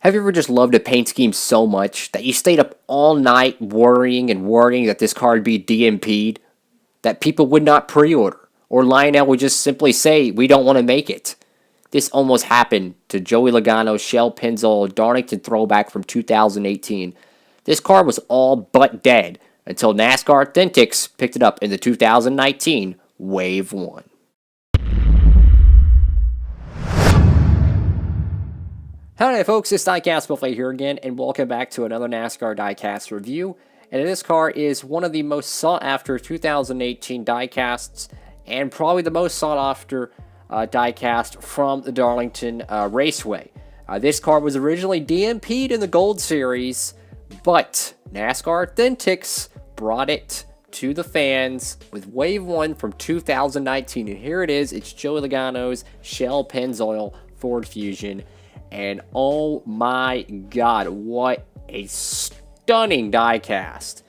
Have you ever just loved a paint scheme so much that you stayed up all night worrying and worrying that this car would be DMP'd, that people would not pre-order, or Lionel would just simply say, we don't want to make it? This almost happened to Joey Logano's Shell PENNZOIL Darlington throwback from 2018. This car was all but dead until NASCAR Authentics picked it up in the 2019 Wave 1. Howdy folks, it's Diecastbuffet here again, and welcome back to another NASCAR diecast review. And this car is one of the most sought after 2018 diecasts, and probably the most sought after diecast from the Darlington Raceway. This car was originally DMP'd in the Gold Series, but NASCAR Authentics brought it to the fans with Wave 1 from 2019. And here it is, it's Joey Logano's Shell PENNZOIL Ford Fusion. And oh my god, what a stunning diecast.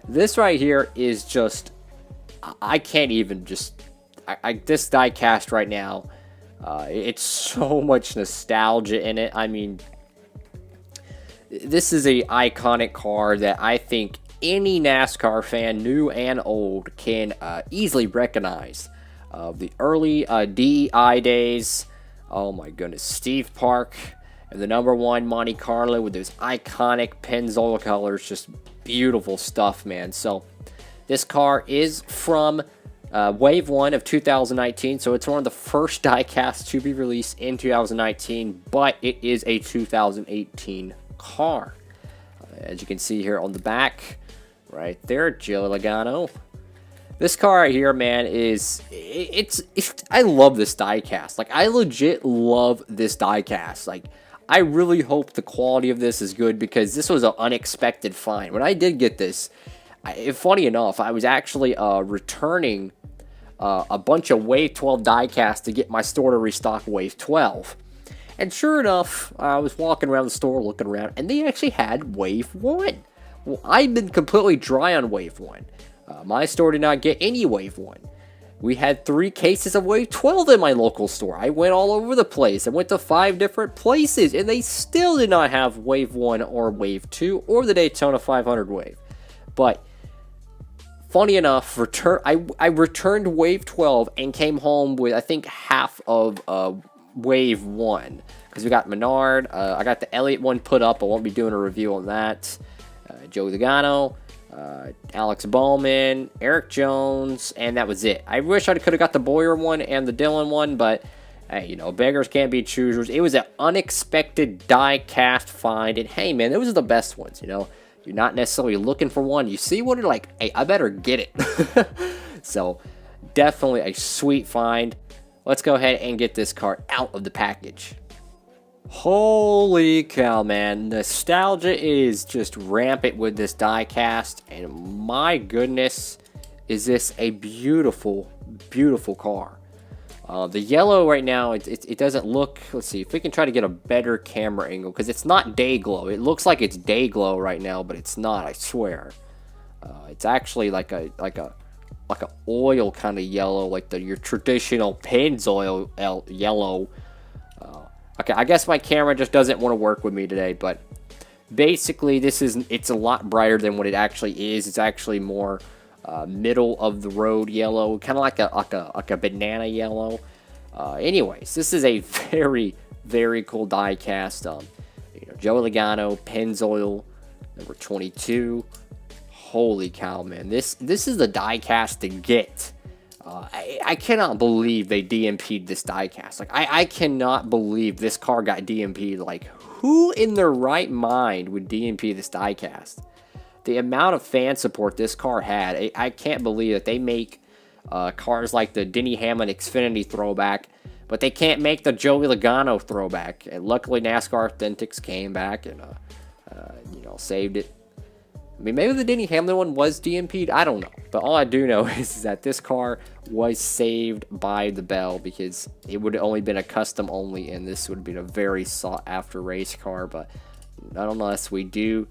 This right here is just, I can't even just, this diecast right now, it's so much nostalgia in it. I mean, this is a iconic car that I think any NASCAR fan, new and old, can easily recognize. The early DEI days. Oh my goodness, Steve Park and the #1 Monte Carlo with those iconic PENNZOIL colors, just beautiful stuff, man. So this car is from Wave 1 of 2019, so it's one of the first diecasts to be released in 2019, but it is a 2018 car. As you can see here on the back, right there, Joey Logano. This car right here, man, is, I love this diecast. Like, I legit love this diecast. Like, I really hope the quality of this is good because this was an unexpected find. When I did get this, funny enough, I was actually returning a bunch of Wave 12 diecasts to get my store to restock Wave 12. And sure enough, I was walking around the store looking around, and they actually had Wave 1. Well, I've been completely dry on Wave 1. My store did not get any Wave 1. We had 3 cases of Wave 12 in my local store. I went all over the place. I went to 5 different places, and they still did not have Wave 1 or Wave 2 or the Daytona 500 Wave. But funny enough, I returned Wave 12 and came home with, I think, half of Wave 1. Because we got Menard. I got the Elliott one put up. I won't be doing a review on that. Joey Logano. Alex Bowman, Eric Jones, and that was it. I wish I could have got the Boyer one and the Dillon one, but hey, you know, beggars can't be choosers. It was an unexpected die-cast find, and hey, man, those are the best ones, you know. You're not necessarily looking for one. You see one, you're like, hey, I better get it. So, definitely a sweet find. Let's go ahead and get this car out of the package. Holy cow, man. Nostalgia is just rampant with this diecast, and my goodness, is this a beautiful, beautiful car. The yellow right now, it doesn't look, let's see if we can try to get a better camera angle, because it's not day glow. It looks like it's day glow right now, but it's not, I swear. It's actually like a oil kind of yellow, like your traditional PENNZOIL yellow. Okay, I guess my camera just doesn't want to work with me today, but basically it's a lot brighter than what it actually is. It's actually more middle of the road yellow, kind of like a banana yellow. Anyways, this is a very, very cool diecast. You know, Joey Logano, PENNZOIL, number 22. Holy cow, man! This is the diecast to get. I cannot believe they DMP'd this diecast. Like, I cannot believe this car got DMP'd. Like, who in their right mind would DMP this diecast? The amount of fan support this car had, I can't believe that they make cars like the Denny Hamlin Xfinity throwback, but they can't make the Joey Logano throwback. And luckily, NASCAR Authentics came back and, you know, saved it. I mean, maybe the Denny Hamlin one was DMP'd. I don't know. But all I do know is that this car was saved by the bell because it would have only been a custom only, and this would have been a very sought-after race car. But nonetheless, we do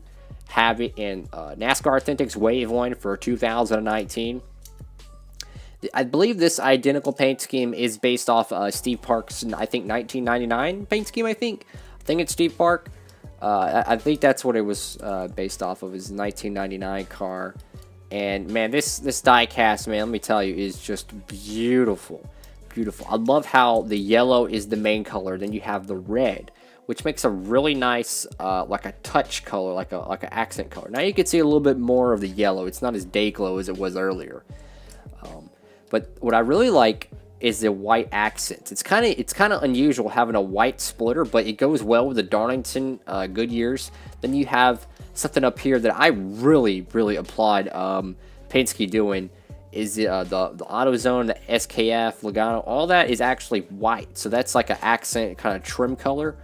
have it in NASCAR Authentics Wave 1 for 2019. I believe this identical paint scheme is based off Steve Park's, I think, 1999 paint scheme, I think it's Steve Park. I think that's what it was based off of, his 1999 car. And man, this diecast, man, let me tell you, is just beautiful. Beautiful. I love how the yellow is the main color, then you have the red, which makes a really nice like a touch color, like an accent color. Now you can see a little bit more of the yellow. It's not as day glow as it was earlier. But what I really like is the white accents. It's kind of unusual having a white splitter, but it goes well with the Darlington Goodyears. Then you have something up here that I really applaud Penske doing, is the AutoZone, the SKF, Logano. All that is actually white, so that's like an accent kind of trim color.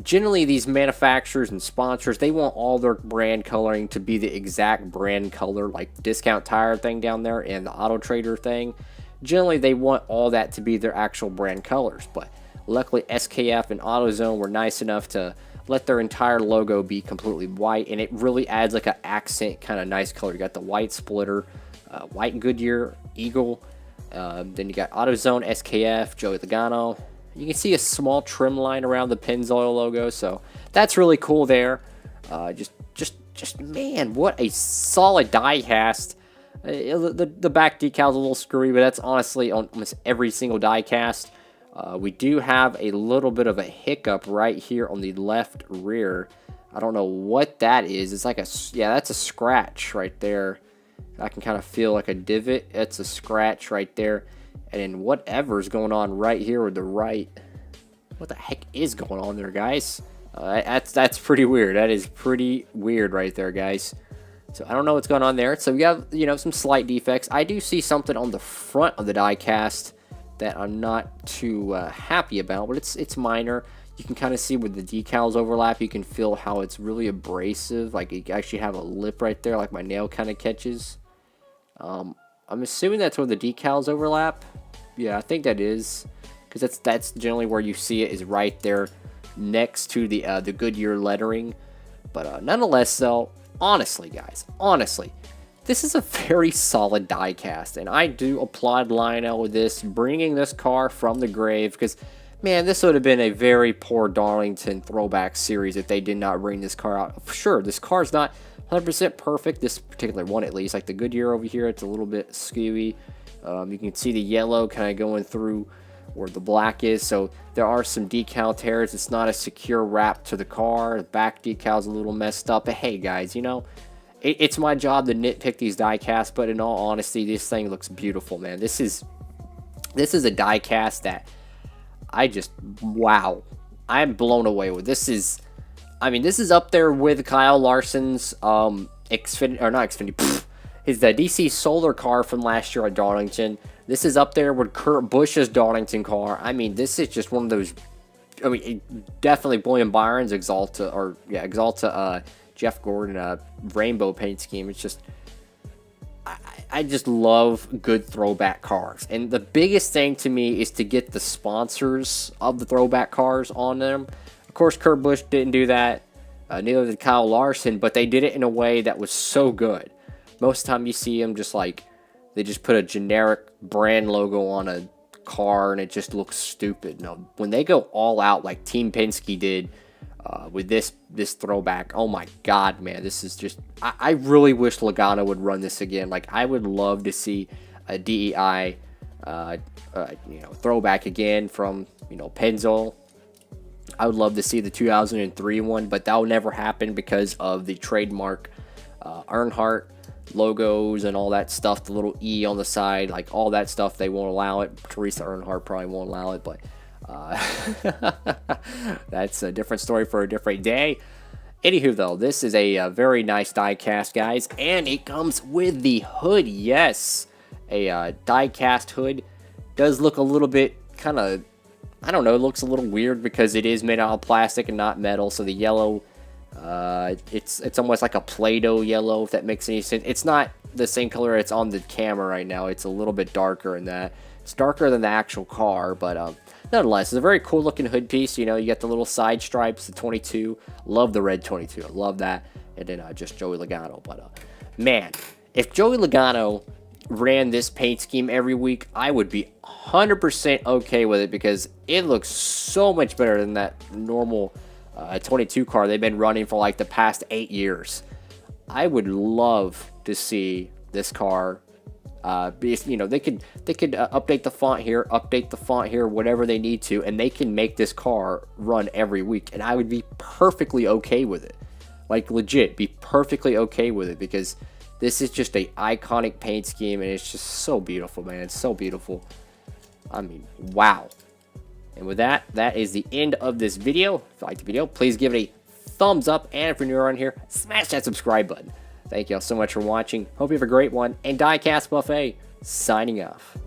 Generally, these manufacturers and sponsors, they want all their brand coloring to be the exact brand color, like the Discount Tire thing down there and the Auto Trader thing. Generally, they want all that to be their actual brand colors, but luckily SKF and AutoZone were nice enough to let their entire logo be completely white, and it really adds like an accent kind of nice color. You got the white splitter, white Goodyear Eagle, then you got AutoZone, SKF, Joey Logano. You can see a small trim line around the PENNZOIL logo, so that's really cool there. Just man, what a solid die cast. The back decal's a little screwy, but that's honestly on almost every single die cast. We do have a little bit of a hiccup right here on the left rear. I don't know what that is. It's like yeah, that's a scratch right there. I can kind of feel like a divot. It's a scratch right there. And then whatever's going on right here with the right. What the heck is going on there, guys? That's pretty weird. That is pretty weird right there, guys. So I don't know what's going on there. So we have, some slight defects. I do see something on the front of the die cast that I'm not too happy about, but it's minor. You can kind of see where the decals overlap. You can feel how it's really abrasive. Like you actually have a lip right there, like my nail kind of catches. I'm assuming that's where the decals overlap. Yeah, I think that is, because that's generally where you see it, is right there next to the Goodyear lettering. But nonetheless, though, honestly, guys, this is a very solid die cast, and I do applaud Lionel with this, bringing this car from the grave, because, man, this would have been a very poor Darlington throwback series if they did not bring this car out. Sure, this car's not 100% perfect, this particular one at least. Like the Goodyear over here, it's a little bit skewy. You can see the yellow kind of going through where the black is, so there are some decal tears. It's not a secure wrap to the car. The back decal's a little messed up, but hey, guys, it's my job to nitpick these die casts, but in all honesty, this thing looks beautiful, man. This is a die cast that wow, I'm blown away with. This is up there with Kyle Larson's Xfinity, or not Xfinity, his DC Solar car from last year at Darlington. This is up there with Kurt Busch's Darlington car. This is just one of those. Definitely William Byron's Exalta, Jeff Gordon, rainbow paint scheme. It's just, I just love good throwback cars. And the biggest thing to me is to get the sponsors of the throwback cars on them. Of course, Kurt Busch didn't do that. Neither did Kyle Larson, but they did it in a way that was so good. Most of the time you see them just like, they just put a generic brand logo on a car and it just looks stupid. No, when they go all out like Team Penske did with this throwback, oh my god, man, this is just, I really wish Logano would run this again. Like, I would love to see a DEI throwback again from PENNZOIL. I would love to see the 2003 one, but that will never happen because of the trademark Earnhardt logos and all that stuff, the little E on the side, like all that stuff, they won't allow it. Teresa Earnhardt probably won't allow it, but that's a different story for a different day. Anywho, though, this is a very nice die cast, guys, and it comes with the hood. Yes, a die cast hood. Does look a little bit kind of, I don't know, it looks a little weird because it is made out of plastic and not metal, so the yellow, it's almost like a Play-Doh yellow, if that makes any sense. It's not the same color it's on the camera right now. It's a little bit darker than that. It's darker than the actual car, but nonetheless, it's a very cool looking hood piece. You got the little side stripes, the 22. Love the red 22. I love that. And then just Joey Logano. But man, if Joey Logano ran this paint scheme every week, I would be 100% okay with it, because it looks so much better than that normal a 22 car they've been running for like the past 8 years. I would love to see this car. You know, they could update the font here, update the font here, whatever they need to, and they can make this car run every week, and I would be perfectly okay with it. Like, legit, be perfectly okay with it, because this is just a iconic paint scheme, and it's just so beautiful, man. It's so beautiful. I mean, wow. And with that, that is the end of this video. If you liked the video, please give it a thumbs up, and if you're new around here, smash that subscribe button. Thank you all so much for watching. Hope you have a great one. And Diecastbuffet signing off.